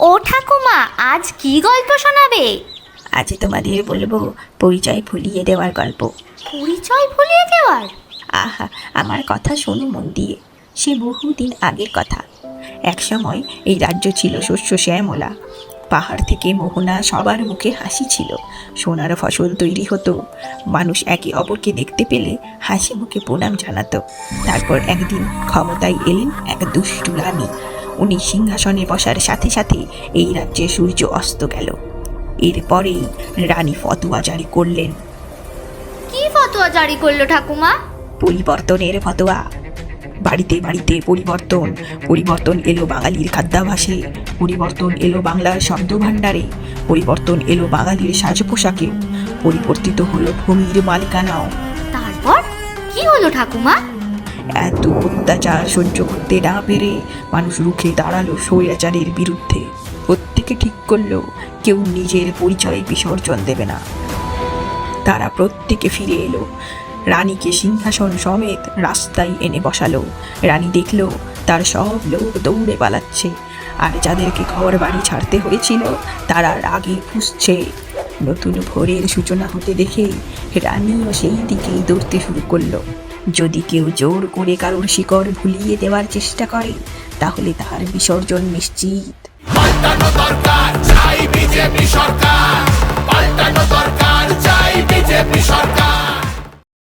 ও ঠাকুমা, আজ কি গল্প শোনাবে? আজ তোমাদের বলবো পরিচয় ভুলিয়ে দেওয়ার গল্প। পরিচয় ভুলিয়ে দেওয়ার? আহা, আমার কথা শোনো মন দিয়ে। সে বহুদিন আগের কথা। এক সময় এই রাজ্য ছিল শস্য শ্যামলা। পাহাড় থেকে মোহনা, সবার মুখে হাসি ছিল। সোনার ফসল তৈরি হতো। মানুষ একে অপরকে দেখতে পেলে হাসি মুখে প্রণাম জানাতো। তারপর একদিন ক্ষমতায় এলেন এক দুষ্টু রানী। উনি সিংহাসনে বসার সাথে সাথে এই রাজ্যে সূর্য অস্ত গেল। এরপরেই রানী ফতোয়া জারি করলেন। কি ফতোয়া জারি করলো ঠাকুমা? পরিবর্তনের ফতোয়া। বাড়িতে বাড়িতে পরিবর্তন। পরিবর্তন এলো বাঙালির খাদ্যাভাসে, পরিবর্তন এলো বাংলার শব্দ ভাণ্ডারে, পরিবর্তন এলো বাঙালির সাজ পোশাকেও, পরিবর্তিত হলো ভূমির মালিকানাও। তারপর কি হলো ঠাকুমা? এত অত্যাচার সহ্য করতে না পেরে মানুষ রুখে দাঁড়ালো স্বৈরাচারের বিরুদ্ধে। প্রত্যেকে ঠিক করলো কেউ নিজের পরিচয় বিসর্জন দেবে না। তারা প্রত্যেকে ফিরে এলো। রানীকে সিংহাসন সমেত রাস্তায় এনে বসালো। রানী দেখলো তার সব লোক দৌড়ে পালাচ্ছে, আর যাদেরকে ঘর বাড়ি ছাড়তে হয়েছিল তারা রাগে ফুঁসছে। নতুন ভোরের সূচনা হতে দেখে রানীও সেই দিকেই দৌড়তে শুরু করলো। যদি কেউ জোর করে কারোর শিকড় ভুলিয়ে দেওয়ার চেষ্টা করে তাহলে তার বিসর্জন নিশ্চিত। পাল্টানো দরকার, চাই বিজেপি সরকার। পাল্টানো দরকার, চাই বিজেপি সরকার।